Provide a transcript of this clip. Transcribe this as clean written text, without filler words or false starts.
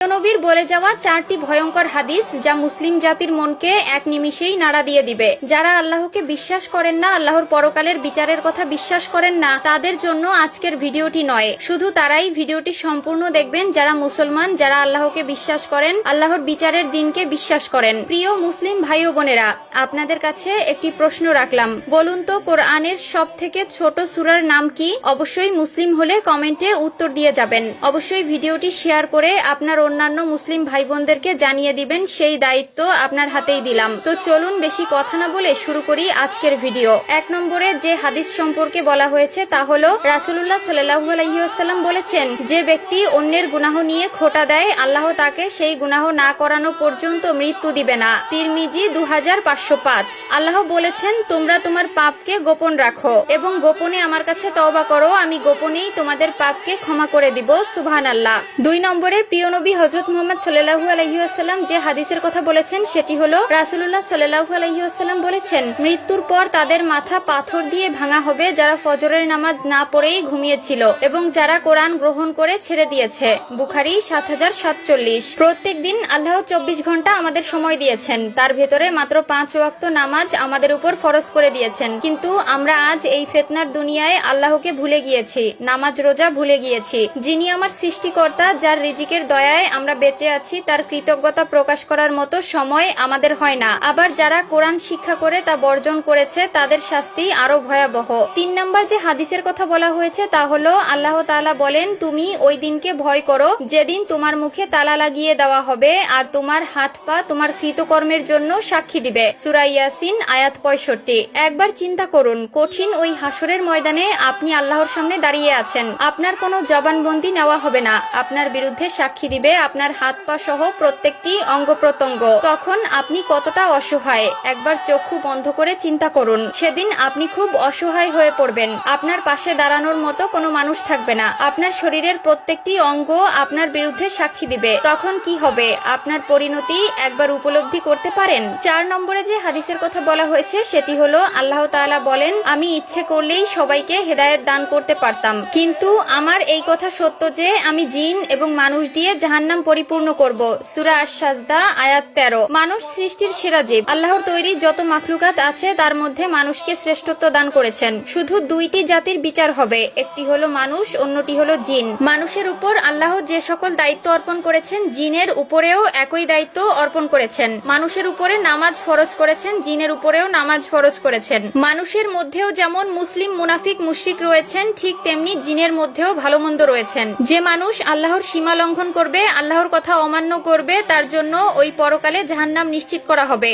নবীর বলে যাওয়া 4টি ভয়ঙ্কর হাদিস যা মুসলিম জাতির মনকে এক নিমিষেই নাড়া দিয়ে দিবে। যারা আল্লাহকে বিশ্বাস করেন না, আল্লাহর পরকালের বিচারের কথা বিশ্বাস করেন না, তাদের জন্য আজকের ভিডিওটি নয়। শুধু তারাই ভিডিওটি সম্পূর্ণ দেখবেন যারা মুসলমান, যারা আল্লাহকে বিশ্বাস করেন, আল্লাহর বিচারের দিনকে বিশ্বাস করেন। প্রিয় মুসলিম ভাই ও বোনেরা, আপনাদের কাছে একটি প্রশ্ন রাখলাম। বলুন তো, কোরআনের সব থেকে ছোট সূরার নাম কি? অবশ্যই মুসলিম হলে কমেন্টে উত্তর দিয়ে যাবেন। অবশ্যই ভিডিওটি শেয়ার করে আপনার অন্যান্য মুসলিম ভাই বোনদেরকে জানিয়ে দিবেন। সেই দায়িত্ব আপনার হাতেই দিলাম। তো চলুন বেশি কথা না বলে শুরু করি আজকের ভিডিও। 1 নম্বরে যে হাদিস সম্পর্কে বলা হয়েছে তা হলো রাসূলুল্লাহ সাল্লাল্লাহু আলাইহি ওয়াসাল্লাম বলেছেন, যে ব্যক্তি অন্যের গুনাহ নিয়ে খোঁটা দেয়, আল্লাহ তাকে সেই গুনাহ না করানো পর্যন্ত মৃত্যু দিবে না। তিরমিজি 2505। আল্লাহ বলেছেন, তোমরা তোমার পাপকে গোপন রাখো এবং গোপনে আমার কাছে তওবা করো, আমি গোপনেই তোমাদের পাপকে ক্ষমা করে দিব। সুবহানাল্লাহ। 2 নম্বরে প্রিয় নবী হযরত মুহাম্মদ সাল্লাল্লাহু আলাইহি ওয়াসাল্লাম যে হাদিসের কথা বলেছেন সেটি হলো রাসূলুল্লাহ সাল্লাল্লাহু আলাইহি ওয়াসাল্লাম বলেছেন, মৃত্যুর পর তাদের মাথা পাথর দিয়ে ভাঙা হবে যারা ফজরের নামাজ না পড়েই ঘুমিয়েছিল এবং যারা কোরআন গ্রহণ করে ছেড়ে দিয়েছে। বুখারী 7047। প্রত্যেক দিন আল্লাহ 24 ঘন্টা আমাদের সময় দিয়েছেন, তার ভেতরে মাত্র 5 ওয়াক্ত নামাজ আমাদের উপর ফরজ করে দিয়েছেন। কিন্তু আমরা আজ এই ফিতনার দুনিয়ায় আল্লাহকে ভুলে গিয়েছি, নামাজ রোজা ভুলে গিয়েছি। যিনি আমার সৃষ্টিকর্তা, যার রিজিকের দয়ায় আমরা বেঁচে আছি, তার কৃতজ্ঞতা প্রকাশ করার মতো সময় আমাদের হয় না। আবার যারা কোরআন শিক্ষা করে তা বর্জন করেছে, তাদের শাস্তি আরো ভয়াবহ। 3 নম্বর যে হাদিসের কথা বলা হয়েছে তা হলো আল্লাহ তাআলা বলেন, তুমি ওই দিনকে ভয় করো যেদিন তোমার মুখে তালা লাগিয়ে দেওয়া হবে আর তোমার হাত পা তোমার কৃতকর্মের জন্য সাক্ষী দিবে। সূরা ইয়াসিন আয়াত 65। একবার চিন্তা করুন, কঠিন ওই হাসরের ময়দানে আপনি আল্লাহর সামনে দাঁড়িয়ে আছেন। আপনার কোনো জবানবন্দি নেওয়া হবে না, আপনার বিরুদ্ধে সাক্ষী দিবে আপনার হাত পা সহ প্রত্যেকটি অঙ্গ প্রত্যঙ্গ। তখন আপনি কতটা অসহায় একবার চক্ষু বন্ধ করে চিন্তা করুন। সেদিন আপনি খুব অসহায় হয়ে পড়বেন, আপনার পাশে দাঁড়ানোর মতো কোনো মানুষ থাকবে না। আপনার শরীরের প্রত্যেকটি অঙ্গ আপনার বিরুদ্ধে সাক্ষী দিবে। তখন কি হবে আপনার পরিণতি একবার উপলব্ধি করতে পারেন? 4 নম্বরে যে হাদিসের কথা বলা হয়েছে সেটি হলো আল্লাহ তাআলা বলেন, আমি ইচ্ছে করলেই সবাইকে হেদায়েত দান করতে পারতাম, কিন্তু আমার এই কথা সত্য যে আমি জিন এবং মানুষ দিয়ে জাহান্নাম পরিপূর্ণ করব। সূরা আশ-সাজদা আয়াত 13। মানুষ সৃষ্টির সেরা জীব। আল্লাহর তৈরি যত মাখলুকাত আছে তার মধ্যে মানুষকে শ্রেষ্ঠত্ব দান করেছেন। শুধু 2টি জাতির বিচার হবে, একটি হলো মানুষ, অন্যটি হলো জিন। মানুষের উপর আল্লাহ যে সকল দায়িত্ব অর্পণ করেছেন, জিনের উপরেও একই দায়িত্ব অর্পণ করেছেন। মানুষের উপরে নামাজ ফরজ করেছেন, জিনের উপরেও নামাজ ফরজ করেছেন। মানুষের মধ্যেও যেমন মুসলিম, মুনাফিক, মুশরিক রয়েছেন, ঠিক তেমনি জিনের মধ্যেও ভালো মন্দ রয়েছেন। যে মানুষ আল্লাহর সীমা লঙ্ঘন করবে, আল্লাহর কথা অমান্য করবে, তার জন্য ওই পরকালে জাহান্নাম নিশ্চিত করা হবে।